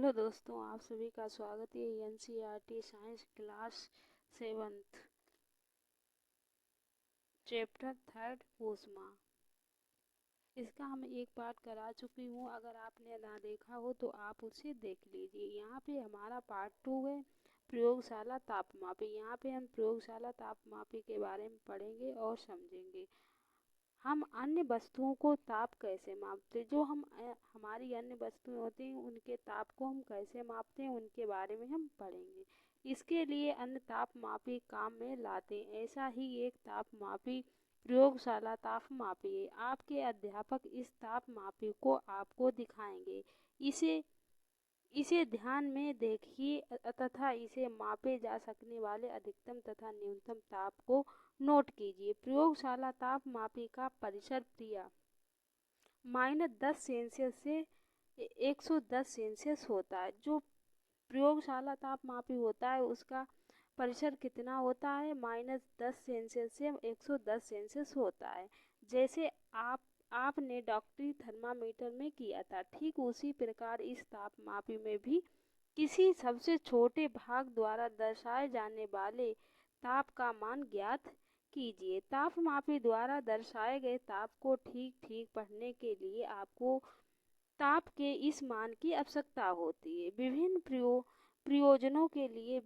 Hello दोस्तों, आप सभी का स्वागत है NCERT science class 7th chapter 3 ऊष्मा। इसका हम एक पार्ट करा चुकी हूँ। अगर आपने ना देखा हो तो आप उसे देख लीजिए। यहाँ पे हमारा पार्ट 2 है प्रयोगशाला तापमापी। यहाँ पे हम प्रयोगशाला तापमापी के बारे में पढ़ेंगे और समझेंगे। हम अन्य वस्तुओं को ताप कैसे मापते, जो हमारी अन्य वस्तुएं होती हैं उनके ताप को हम कैसे मापते हैं, उनके बारे में हम पढ़ेंगे। इसके लिए अन्य तापमापी काम में लाते हैं। ऐसा ही एक तापमापी प्रयोगशाला तापमापी है। आपके अध्यापक इस तापमापी को आपको दिखाएंगे। इसे इसे ध्यान में देखिए तथा इसे मापे जा सकने वाले अधिकतम तथा न्यूनतम ताप को नोट कीजिए। प्रयोगशाला तापमापी का परिसर क्रिया -10 सेल्सियस से 110 सेल्सियस होता है। जो प्रयोगशाला तापमापी होता है उसका परिसर कितना होता है? -10 सेल्सियस से 110 सेल्सियस होता है। जैसे आपने डॉक्टरी थर्मामीटर में किया था, ठीक उसी प्रकार इस तापमापी में भी किसी सबसे छोटे भाग द्वारा दर्शाए जाने वाले ताप का मान ज्ञात कीजिए। तापमापी द्वारा दर्शाए गए ताप को ठीक ठीक पढ़ने के लिए आपको ताप के इस मान की आवश्यकता होती है। विभिन्न प्रयोजनों के लिए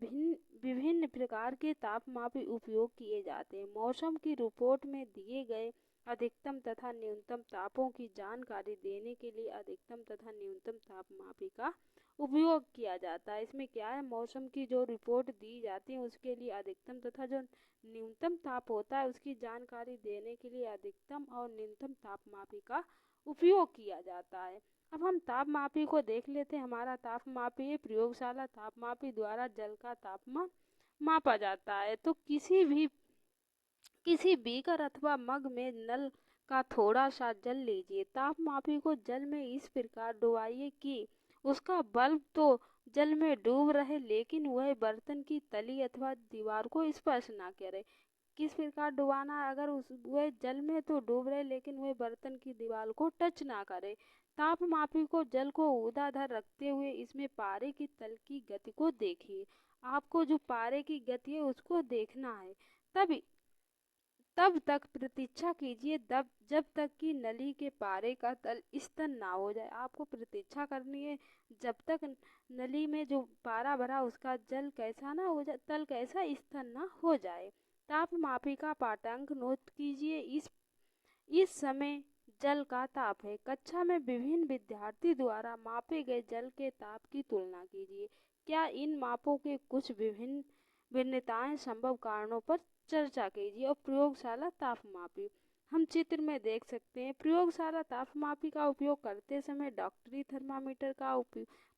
विभिन्न प्रकार के तापमापी उपयोग किए जाते हैं। मौसम की रिपोर्ट में दिए गए अधिकतम तथा न्यूनतम तापों की जानकारी देने के लिए अधिकतम तथा न्यूनतम तापमापी का उपयोग किया जाता है। इसमें क्या है, मौसम की जो रिपोर्ट दी जाती है उसके लिए अधिकतम तथा जो न्यूनतम ताप होता है उसकी जानकारी देने के लिए अधिकतम और न्यूनतम तापमापी का उपयोग किया जाता है। अब हम तापमापी को देख लेते हैं। हमारा तापमापी प्रयोगशाला तापमापी द्वारा जल का तापमान मापा जाता है। तो किसी बीकर अथवा मग में नल का थोड़ा सा जल लीजिए। तापमापी को जल में इस प्रकार डुबाइए कि उसका बल्ब तो जल में डूब रहे लेकिन वह बर्तन की तली अथवा दीवार को स्पर्श ना करे। किस प्रकार डुबाना है? अगर वह जल में तो डूब रहे लेकिन वह बर्तन की दीवार को टच ना करे। तापमापी को जल को ऊर्ध्वाधर रखते हुए इसमें पारे की तल की गति को देखिए। आपको जो पारे की गति है उसको देखना है। तब तक प्रतीक्षा कीजिए जब तक कि नली के पारे का तल स्थिर ना हो जाए। आपको प्रतीक्षा करनी है जब तक नली में जो पारा भरा उसका जल कैसा ना हो जाए, तल कैसा स्थिर ना हो जाए। तापमापी का पाठांक नोट कीजिए। इस समय जल का ताप है। कक्षा में विभिन्न विद्यार्थी द्वारा मापे गए जल के ताप की तुलना कीजिए। क्या इन मापों के कुछ भिन्नताएं संभव कारणों पर चर्चा कीजिए। और प्रयोगशाला तापमापी हम चित्र में देख सकते हैं। प्रयोगशाला तापमापी का उपयोग करते समय डॉक्टरी थर्मामीटर का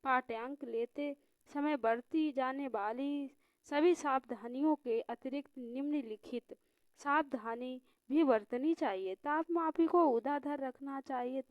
पाठ्यांक लेते समय बरती जाने वाली सभी सावधानियों के अतिरिक्त निम्नलिखित सावधानी भी बरतनी चाहिए। तापमापी को ऊर्ध्वाधर रखना चाहिए,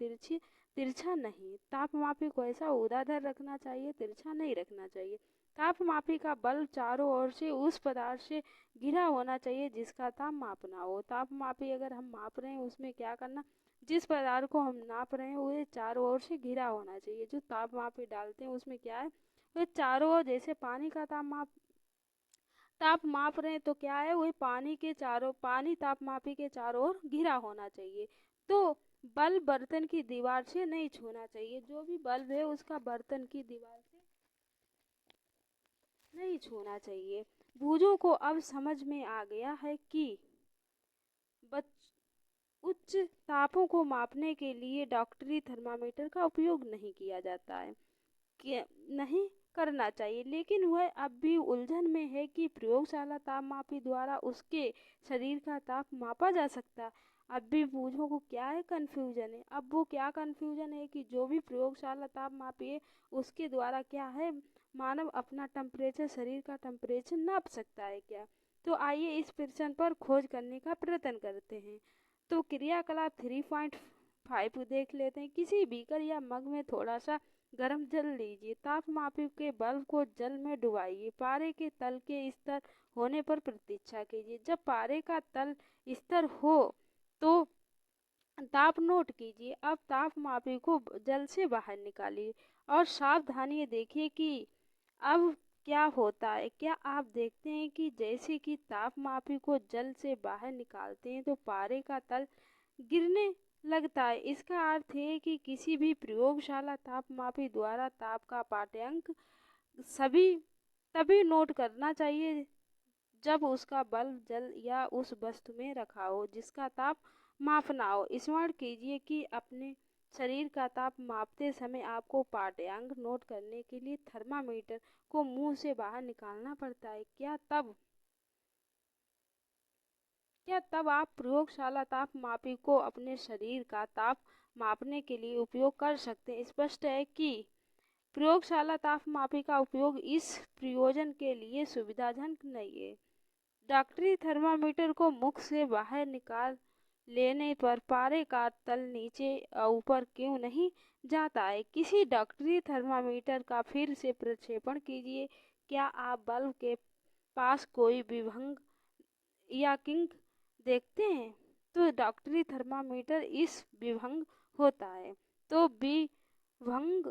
तिरछा नहीं। तापमापी को ऐसा ऊर्ध्वाधर रखना चाहिए, तिरछा नहीं रखना चाहिए। तापमापी का बल्ब चारों ओर से उस पदार्थ से घिरा होना चाहिए जिसका ताप मापना हो। तापमापी अगर हम माप रहे हैं उसमें क्या करना, जिस पदार्थ को हम नाप रहे हैं वो चारों ओर से घिरा होना चाहिए। जो तापमापी डालते हैं उसमें क्या है, वो चारों ओर, जैसे पानी का ताप माप रहे हैं तो क्या है, वही पानी तापमापी के चारों ओर घिरा होना चाहिए। तो बल्ब बर्तन की दीवार से नहीं छूना चाहिए। जो भी बल्ब है उसका बर्तन की दीवार से नहीं छूना चाहिए। बूझों को अब समझ में आ गया है कि उच्च तापों को मापने के लिए डॉक्टरी थर्मामीटर का उपयोग नहीं किया जाता है, नहीं करना चाहिए। लेकिन वह अब भी उलझन में है कि प्रयोगशाला तापमापी द्वारा उसके शरीर का ताप मापा जा सकता। अब भी बूझों को क्या है, कंफ्यूजन है। अब वो क्या कंफ्यूजन है कि जो भी प्रयोगशाला तापमापी है उसके द्वारा क्या है, मानव अपना टेम्परेचर, शरीर का टेम्परेचर नाप सकता है क्या। तो आइए इस प्रश्न पर खोज करने का प्रयत्न करते हैं। तो क्रियाकलाप 3.5 देख लेते हैं। किसी बीकर या मग में थोड़ा सा गर्म जल लीजिए। तापमापी के बल्ब को जल में डुबाइए। पारे के तल के स्तर होने पर प्रतीक्षा कीजिए। जब पारे का तल स्तर हो तो ताप नोट कीजिए। अब ताप मापी को जल से बाहर निकालिए और सावधानी देखिए कि अब क्या होता है। क्या आप देखते हैं कि जैसे कि ताप मापी को जल से बाहर निकालते हैं तो पारे का तल गिरने लगता है। इसका अर्थ है कि किसी भी प्रयोगशाला तापमापी द्वारा ताप का पाठ्यांक सभी तभी नोट करना चाहिए जब उसका बल्ब जल या उस वस्तु में रखा हो जिसका ताप मापना हो। स्मरण कीजिए कि अपने शरीर का ताप मापते समय आपको पाठ्यांक नोट करने के लिए थर्मामीटर को मुंह से बाहर निकालना पड़ता है। क्या तब आप प्रयोगशाला तापमापी को अपने शरीर का ताप मापने के लिए उपयोग कर सकते हैं? स्पष्ट है कि प्रयोगशाला तापमापी का उपयोग इस प्रयोजन के लिए सुविधाजनक नहीं है। डॉक्टरी थर्मामीटर को मुख से बाहर निकाल लेने पर पारे का तल नीचे ऊपर क्यों नहीं जाता है? किसी डॉक्टरी थर्मामीटर का फिर से प्रक्षेपण कीजिए। क्या आप बल्ब के पास कोई विभंग या किंक देखते हैं? तो डॉक्टरी थर्मामीटर इस विभंग होता है। तो विभंग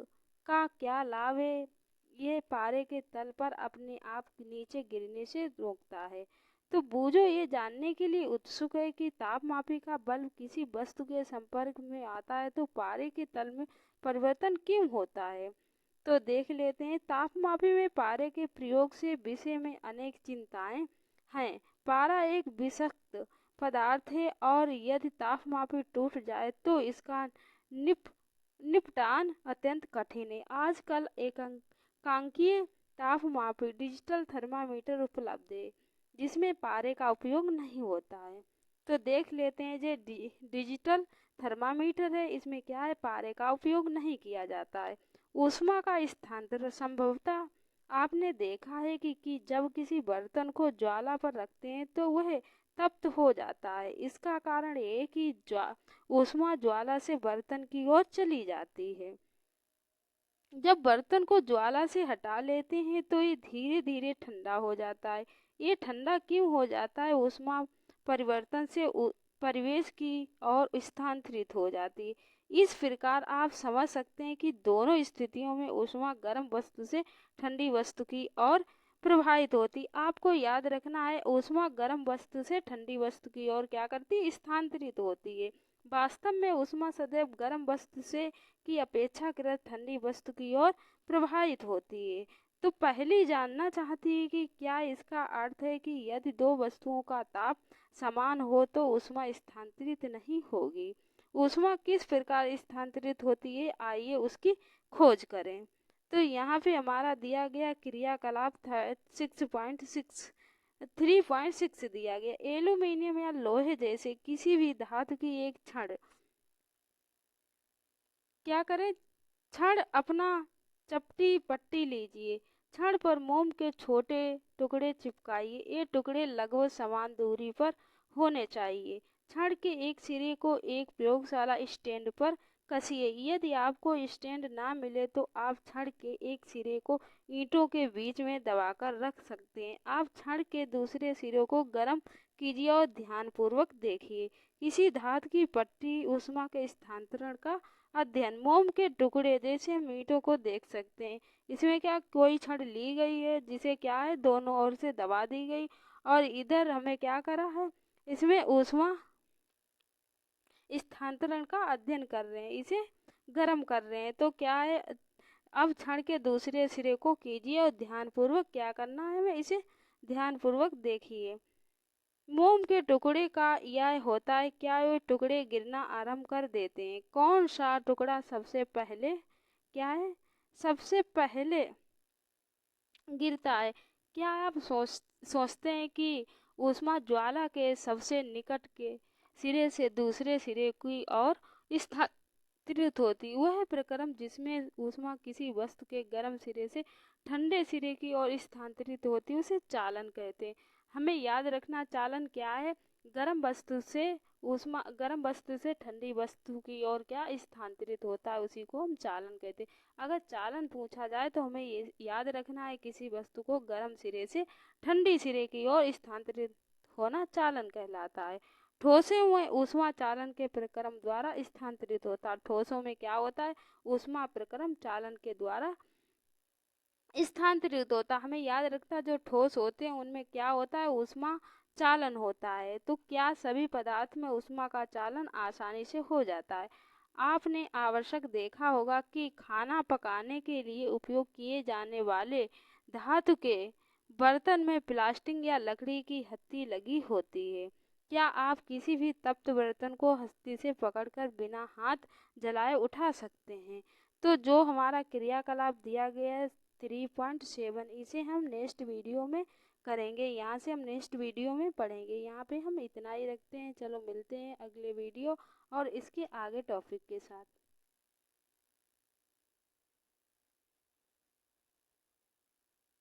का क्या लाभ है? ये पारे के तल पर अपने आप नीचे गिरने से रोकता है। तो बूझो ये जानने के लिए उत्सुक है कि तापमापी का बल्ब किसी वस्तु के संपर्क में आता है तो पारे के तल में परिवर्तन क्यों होता है। तो देख लेते हैं। तापमापी में पारे के प्रयोग से विषय में अनेक चिंताएं हैं। पारा एक विषाक्त पदार्थ है और यदि तापमापी टूट जाए तो इसका निपटान अत्यंत कठिन है। आजकल एकांकीय तापमापी डिजिटल थर्मामीटर उपलब्ध है जिसमें पारे का उपयोग नहीं होता है। तो देख लेते हैं जो डिजिटल थर्मामीटर है इसमें क्या है, पारे का उपयोग नहीं किया जाता है। ऊष्मा का स्थानांतरण संभवतः आपने देखा है कि जब किसी बर्तन को ज्वाला पर रखते हैं तो वह तप्त हो जाता है। इसका कारण ये है कि ऊष्मा ज्वाला से बर्तन की ओर चली जाती है। जब बर्तन को ज्वाला से हटा लेते हैं तो ये धीरे धीरे ठंडा हो जाता है। ये ठंडा क्यों हो जाता है? ऊष्मा परिवर्तन से परिवेश की ओर स्थानांतरित हो जाती है। इस प्रकार आप समझ सकते हैं कि दोनों स्थितियों में ऊष्मा गर्म वस्तु से ठंडी वस्तु की ओर प्रवाहित होती। आपको याद रखना है ऊष्मा गर्म वस्तु से ठंडी वस्तु की ओर क्या करती है, स्थानांतरित होती है। वास्तव में ऊष्मा सदैव गर्म वस्तु से की अपेक्षाकृत ठंडी वस्तु की ओर प्रवाहित होती है। तो पहली जानना चाहती है कि क्या इसका अर्थ है कि यदि दो वस्तुओं का ताप समान हो तो ऊष्मा स्थानांतरित नहीं होगी। ऊष्मा किस प्रकार स्थानांतरित होती है, आइए उसकी खोज करें। तो यहाँ पे हमारा दिया गया क्रियाकलाप था 3.6 दिया गया। एल्यूमीनियम या लोहे जैसे किसी भी धातु की एक छड़ क्या करें, छड़ अपना चपटी पट्टी लीजिए। छड़ पर मोम के छोटे टुकड़े चिपकाइए। ये टुकड़े लगभग समान दूरी पर होने चाहिए। छड़ के एक सिरे को एक प्रयोगशाला स्टैंड पर कसिए। यदि आपको स्टैंड ना मिले तो आप छड़ के एक सिरे को ईंटों के बीच में दबाकर रख सकते हैं। आप छड़ के दूसरे सिरे को गर्म कीजिए और ध्यानपूर्वक देखिए। किसी धातु की पट्टी ऊष्मा के स्थानांतरण का अध्ययन। मोम के टुकड़े जैसे हम ईंटों को देख सकते हैं। इसमें क्या कोई छड़ ली गई है जिसे क्या है दोनों ओर से दबा दी गई और इधर हमें क्या करा है, इसमें ऊष्मा स्थानांतरण का अध्ययन कर रहे हैं, इसे गर्म कर रहे हैं। तो क्या है, अब छड़ के दूसरे सिरे को कीजिए और ध्यानपूर्वक क्या करना है हमें, इसे ध्यानपूर्वक देखिए। मोम के टुकड़े का यह होता है, क्या वे टुकड़े गिरना आरंभ कर देते हैं? कौन सा टुकड़ा सबसे पहले क्या है, सबसे पहले गिरता है? क्या आप सोचते हैं कि ऊष्मा ज्वाला के सबसे निकट के सिरे से दूसरे सिरे की ओर स्थानांतरित होती? वह प्रक्रम जिसमें ऊष्मा किसी वस्तु के गर्म सिरे से ठंडे सिरे की ओर स्थानांतरित होती है उसे चालन कहते हैं। हमें याद रखना चालन क्या है, गर्म वस्तु से ठंडी वस्तु की ओर क्या स्थानांतरित होता है, उसी को हम चालन कहते हैं। अगर चालन पूछा जाए तो हमें ये याद रखना है किसी वस्तु को गर्म सिरे से ठंडी सिरे की ओर स्थानांतरित होना चालन कहलाता है। ठोसों में ऊष्मा चालन के प्रक्रम द्वारा स्थानांतरित होता है। ठोसों में क्या होता है? ऊष्मा प्रक्रम चालन के द्वारा स्थानांतरित होता। हमें याद रखता, जो ठोस होते हैं उनमें क्या होता है? ऊष्मा चालन होता है। तो क्या सभी पदार्थ में ऊष्मा का चालन आसानी से हो जाता है? आपने आवश्यक देखा होगा कि खाना पकाने के लिए उपयोग किए जाने वाले धातु के बर्तन में प्लास्टिक या लकड़ी की हत्ती लगी होती है। क्या आप किसी भी तप्त बर्तन को हस्ती से पकड़कर बिना हाथ जलाए उठा सकते हैं? तो जो हमारा क्रियाकलाप दिया गया है 3.7, इसे हम नेक्स्ट वीडियो में करेंगे। यहाँ से हम नेक्स्ट वीडियो में पढ़ेंगे। यहाँ पे हम इतना ही रखते हैं। चलो मिलते हैं अगले वीडियो और इसके आगे टॉपिक के साथ।